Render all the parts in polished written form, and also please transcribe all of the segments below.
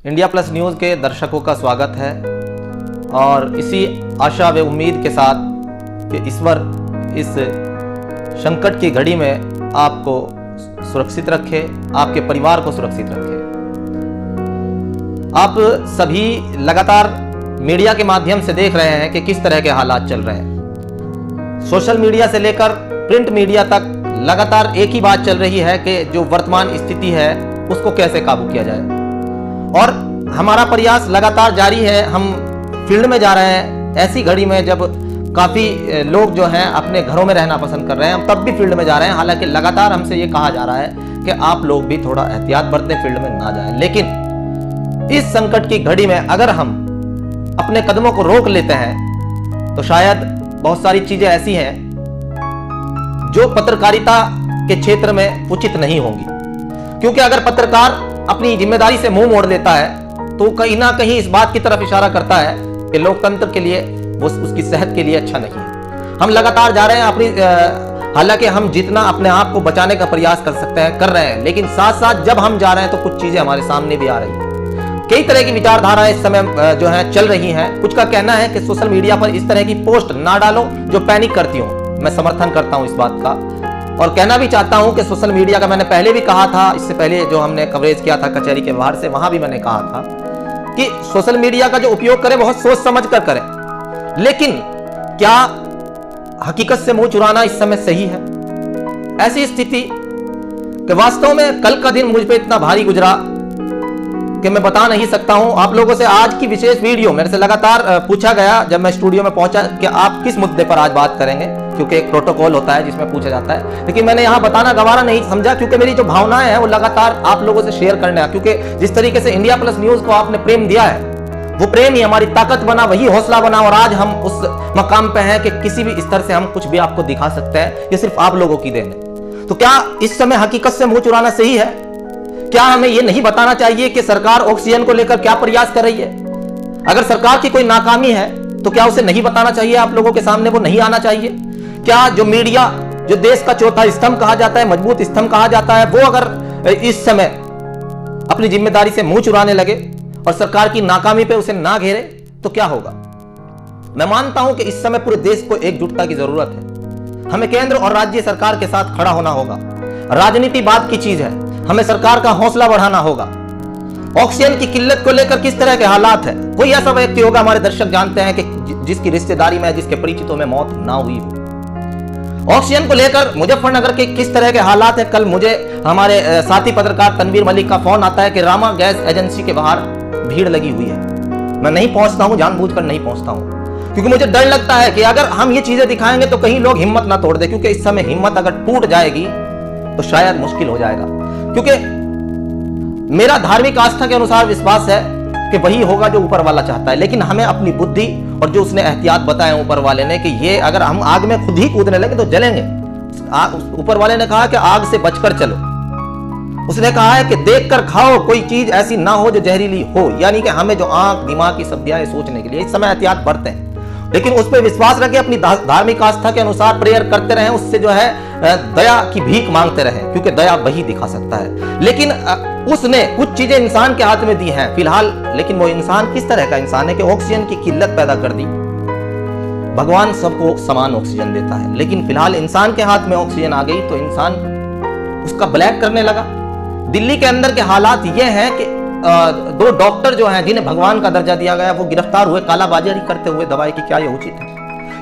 India plus news के दर्शकों का स्वागत है और इसी आशा व उम्मीद के साथ कि ईश्वर इस संकट की घड़ी में आपको सुरक्षित रखे, आपके परिवार को सुरक्षित रखे। आप सभी लगातार मीडिया के माध्यम से देख रहे हैं कि किस तरह के हालात चल रहे हैं। सोशल मीडिया से लेकर प्रिंट मीडिया तक लगातार एक ही बात चल रही है कि जो वर्तमान स्थिति है उसको कैसे काबू किया जाए, और हमारा प्रयास लगातार जारी है। हम फील्ड में जा रहे हैं ऐसी घड़ी में जब काफ़ी लोग जो हैं अपने घरों में रहना पसंद कर रहे हैं, हम तब भी फील्ड में जा रहे हैं। हालांकि लगातार हमसे ये कहा जा रहा है कि आप लोग भी थोड़ा एहतियात बरतें, फील्ड में ना जाएं। लेकिन इस संकट की घड़ी में अगर हम अपने कदमों को रोक लेते हैं तो शायद बहुत सारी चीजें ऐसी हैं जो पत्रकारिता के क्षेत्र में उचित नहीं होंगी, क्योंकि अगर पत्रकार अपनी जिम्मेदारी से मुंह मोड़ लेता है तो कहीं ना कहीं इस बात की तरफ इशारा करता है कि लोकतंत्र के लिए वो उसकी सेहत के लिए अच्छा नहीं है। हम लगातार जा रहे हैं अपनी हालांकि हम जितना अपने आप को बचाने का प्रयास कर सकते हैं कर रहे हैं, लेकिन साथ साथ जब हम जा रहे हैं तो कुछ चीजें हमारे सामने भी आ रही हैं। कई तरह की विचारधाराएं इस समय जो है चल रही हैं। कुछ का कहना है कि सोशल मीडिया पर इस तरह की पोस्ट ना डालो जो पैनिक करती हो। मैं समर्थन करता हूं इस बात का और कहना भी चाहता हूं कि सोशल मीडिया का मैंने पहले भी कहा था, इससे पहले जो हमने कवरेज किया था कचहरी के बाहर से, वहां भी मैंने कहा था कि सोशल मीडिया का जो उपयोग करें बहुत सोच समझ कर करें। लेकिन क्या हकीकत से मुंह चुराना इस समय सही है? ऐसी स्थिति कि वास्तव में कल का दिन मुझ पे इतना भारी गुजरा कि मैं बता नहीं सकता हूं। आप लोगों से आज की विशेष वीडियो मेरे से लगातार पूछा गया जब मैं स्टूडियो में पहुंचा कि आप किस मुद्दे पर आज बात करेंगे, क्योंकि एक प्रोटोकॉल होता है जिसमें पूछा जाता है। लेकिन मैंने यहां बताना गवारा नहीं समझा, क्योंकि मेरी जो भावनाएं हैं वो लगातार आप लोगों से शेयर करना है। क्योंकि जिस तरीके से इंडिया प्लस न्यूज को आपने प्रेम दिया है वो प्रेम ही हमारी ताकत बना, वही हौसला बना, और आज हम उस मकाम पे हैं कि किसी भी स्तर से हम कुछ भी आपको दिखा सकते हैं। ये सिर्फ आप लोगों की देन है। तो क्या इस समय हकीकत से मुंह चुराना सही है? क्या हमें यह नहीं बताना चाहिए कि सरकार ऑक्सीजन को लेकर क्या प्रयास कर रही है? अगर सरकार की कोई नाकामी है तो क्या उसे नहीं बताना चाहिए? आप लोगों के सामने वो नहीं आना चाहिए? क्या जो मीडिया, जो देश का चौथा स्तंभ कहा जाता है, मजबूत स्तंभ कहा जाता है, वो अगर इस समय अपनी जिम्मेदारी से मुंह चुराने लगे और सरकार की नाकामी पे उसे ना घेरे तो क्या होगा? मैं मानता हूं कि इस समय पूरे देश को एकजुटता की जरूरत है। हमें केंद्र और राज्य सरकार के साथ खड़ा होना होगा। राजनीति बात की चीज है, हमें सरकार का हौसला बढ़ाना होगा। ऑक्सीजन की किल्लत को लेकर किस तरह के हालात है? कोई ऐसा व्यक्ति होगा, हमारे दर्शक जानते हैं, कि जिसकी रिश्तेदारी में, जिसके परिचितों में मौत ना हुई हो। ऑक्सीजन को लेकर मुजफ्फरनगर के किस तरह के हालात है? कल मुझे हमारे साथी पत्रकार तनवीर मलिक का फोन आता है कि रामा गैस एजेंसी के बाहर भीड़ लगी हुई है। मैं नहीं पहुंचता हूं, जानबूझकर नहीं पहुंचता हूं, क्योंकि मुझे डर लगता है कि अगर हम ये चीजें दिखाएंगे तो कहीं लोग हिम्मत ना तोड़ दे, क्योंकि इस समय हिम्मत अगर टूट जाएगी तो शायद मुश्किल हो जाएगा। क्योंकि मेरा धार्मिक आस्था के अनुसार विश्वास है कि वही होगा जो ऊपर वाला चाहता है, लेकिन हमें अपनी बुद्धि और जो उसने एहतियात बताए ऊपर वाले ने कि ये अगर हम आग में खुद ही कूदने लगे तो जलेंगे। ऊपर वाले ने कहा कि आग से बचकर चलो। उसने कहा है कि देख कर खाओ, कोई चीज ऐसी ना हो जो जहरीली हो। यानी कि हमें जो आंख दिमाग की सभ्यता है सोचने के लिए इस समय एहतियात बरतें, लेकिन उस पर विश्वास रखें, अपनी धार्मिक आस्था के अनुसार प्रेयर करते रहें, उससे जो है दया की भीख मांगते रहें, क्योंकि दया वही दिखा सकता है। लेकिन उसने कुछ चीजें इंसान के हाथ में दी हैं फिलहाल, लेकिन वो इंसान किस तरह का इंसान है कि ऑक्सीजन की किल्लत पैदा कर दी। भगवान सबको समान ऑक्सीजन देता है, लेकिन फिलहाल इंसान के हाथ में ऑक्सीजन आ गई तो इंसान उसका ब्लैक करने लगा। दिल्ली के अंदर के हालात ये हैं कि 2 डॉक्टर जो हैं जिन्हें भगवान का दर्जा दिया गया वो गिरफ्तार हुए कालाबाजारी करते हुए दवाई की। क्या ये उचित है?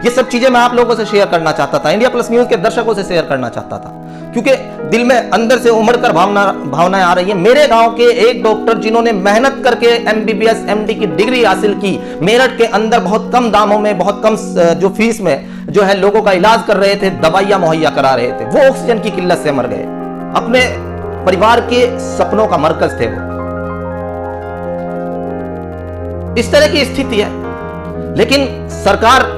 ये सब चीजें मैं आप लोगों से शेयर करना चाहता था, इंडिया प्लस न्यूज के दर्शकों से शेयर करना चाहता था, क्योंकि दिल में अंदर से उमड़ कर भावनाएं आ रही है। मेरे गांव के एक डॉक्टर जिन्होंने मेहनत करके MBBS MD की डिग्री हासिल की, मेरठ के अंदर बहुत कम दामों में, बहुत कम जो फीस में जो है लोगों का इलाज कर रहे थे, दवाइयां मुहैया करा रहे थे, वो ऑक्सीजन की किल्लत से मर गए। अपने परिवार के सपनों का मरकज थे वो। इस तरह की स्थिति है, लेकिन सरकार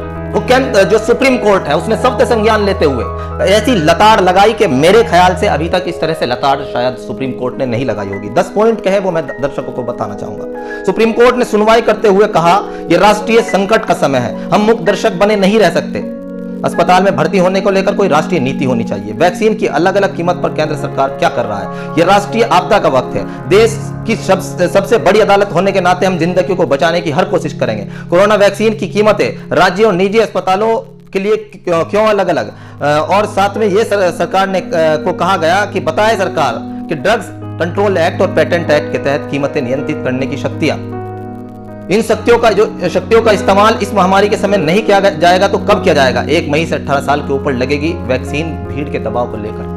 जो सुप्रीम कोर्ट है उसने सख्त संज्ञान लेते हुए ऐसी लताड़ लगाई कि मेरे ख्याल से अभी तक इस तरह से लताड़ शायद सुप्रीम कोर्ट ने नहीं लगाई होगी। 10 पॉइंट कहे वो मैं दर्शकों को बताना चाहूंगा। सुप्रीम कोर्ट ने सुनवाई करते हुए कहा, यह राष्ट्रीय संकट का समय है, हम मूक दर्शक बने नहीं रह सकते। अस्पताल में भर्ती होने को लेकर कोई राष्ट्रीय नीति होनी चाहिए। वैक्सीन की अलग अलग कीमत पर केंद्र सरकार क्या कर रहा है? यह राष्ट्रीय आपदा का वक्त है। देश की सबसे बड़ी अदालत होने के नाते हम जिंदगी को बचाने की हर कोशिश करेंगे। कोरोना वैक्सीन की कीमतें राज्यों और निजी अस्पतालों के लिए क्यों अलग अलग, और साथ में ये सरकार ने को कहा गया कि बताए सरकार कि ड्रग्स कंट्रोल एक्ट और पेटेंट एक्ट के तहत कीमतें नियंत्रित करने की शक्तियां, इन शक्तियों का इस्तेमाल इस महामारी के समय नहीं किया जाएगा तो कब किया जाएगा? 1 मई से 18 साल के ऊपर लगेगी वैक्सीन, भीड़ के दबाव को लेकर।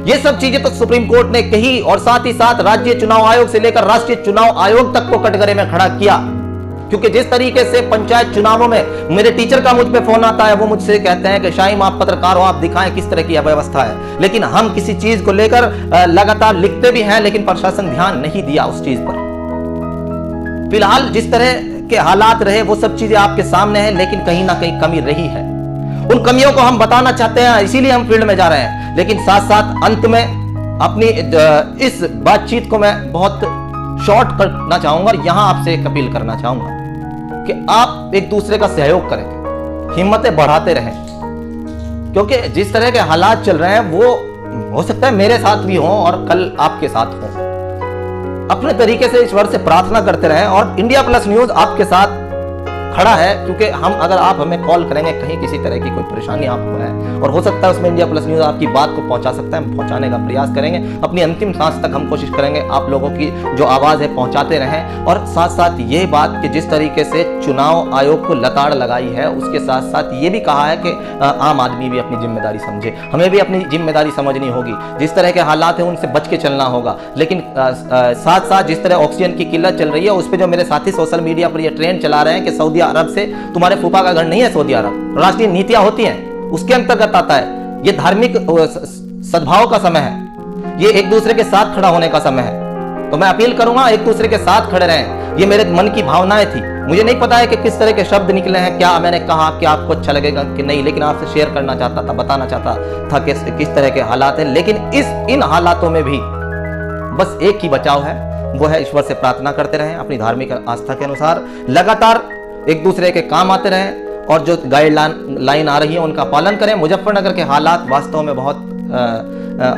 ये सब चीजें तो सुप्रीम कोर्ट ने कही और साथ ही साथ राज्य चुनाव आयोग से लेकर राष्ट्रीय चुनाव आयोग तक को कटघरे में खड़ा किया। क्योंकि जिस तरीके से पंचायत चुनावों में मेरे टीचर का मुझ पे फोन आता है, वो मुझसे कहते हैं कि शाहीम आप पत्रकार हो, आप दिखाएं किस तरह की अव्यवस्था है। लेकिन हम किसी चीज को लेकर लगातार लिखते भी हैं, लेकिन प्रशासन ध्यान नहीं दिया उस चीज पर। फिलहाल जिस तरह के हालात रहे वो सब चीजें आपके सामने हैं, लेकिन कहीं ना कहीं कमी रही है। उन कमियों को हम बताना चाहते हैं, इसीलिए हम फील्ड में जा रहे हैं। लेकिन साथ साथ अंत में अपनी इस बातचीत को मैं बहुत शॉर्ट करना चाहूंगा और यहां आपसे एक अपील करना चाहूंगा कि आप एक दूसरे का सहयोग करें, हिम्मतें बढ़ाते रहें। क्योंकि जिस तरह के हालात चल रहे हैं वो हो सकता है मेरे साथ भी हों और कल आपके साथ हों। अपने तरीके से ईश्वर से प्रार्थना करते रहें और इंडिया प्लस न्यूज आपके साथ खड़ा है। क्योंकि हम अगर आप हमें कॉल करेंगे कहीं किसी तरह की कोई परेशानी आपको है और हो सकता है उसमें इंडिया प्लस न्यूज आपकी बात को पहुंचा सकता है, हम पहुंचाने का प्रयास करेंगे। अपनी अंतिम सांस तक हम कोशिश करेंगे आप लोगों की जो आवाज है पहुंचाते रहें। और साथ साथ ये बात कि जिस तरीके से चुनाव आयोग को लताड़ लगाई है, उसके साथ साथ ये भी कहा है कि आम आदमी भी अपनी जिम्मेदारी समझे, हमें भी अपनी जिम्मेदारी समझनी होगी। जिस तरह के हालात है उनसे बच के चलना होगा। लेकिन साथ साथ जिस तरह ऑक्सीजन की किल्लत चल रही है, उस पर जो मेरे साथी सोशल मीडिया पर ये ट्रेंड चला रहे हैं कि सऊदी अरब से, तुम्हारे फूफा का घर नहीं है सऊदी अरब, राष्ट्रीय नीतियां होती हैं उसके अंतर्गत आता है। ये धार्मिक सद्भाव का समय है, ये एक दूसरे के साथ खड़ा होने का समय है। तो मैं अपील करूंगा एक दूसरे के साथ खड़े रहें। ये मेरे मन की भावनाएं थी, मुझे नहीं पता है कि किस तरह के शब्द निकले हैं, क्या मैंने कहा, क्या आपको अच्छा लगेगा कि नहीं, लेकिन आपसे शेयर करना चाहता था, बताना चाहता था कि किस तरह के हालात हैं। लेकिन इन हालातों में भी बस एक ही बचाव है, वो है ईश्वर से प्रार्थना करते रहें, अपनी धार्मिक आस्था के अनुसार लगातार एक दूसरे के काम आते रहें और जो गाइडलाइन आ रही है उनका पालन करें। मुजफ्फरनगर के हालात वास्तव में बहुत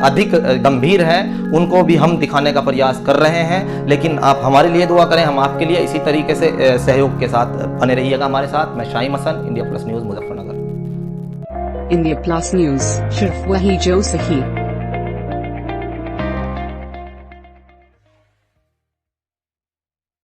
अधिक गंभीर है, उनको भी हम दिखाने का प्रयास कर रहे हैं। लेकिन आप हमारे लिए दुआ करें, हम आपके लिए इसी तरीके से सहयोग के साथ बने रहिएगा हमारे साथ। मैं Shaheem Hasan, India Plus News Muzaffarnagar. India Plus News, सिर्फ वही जो सही।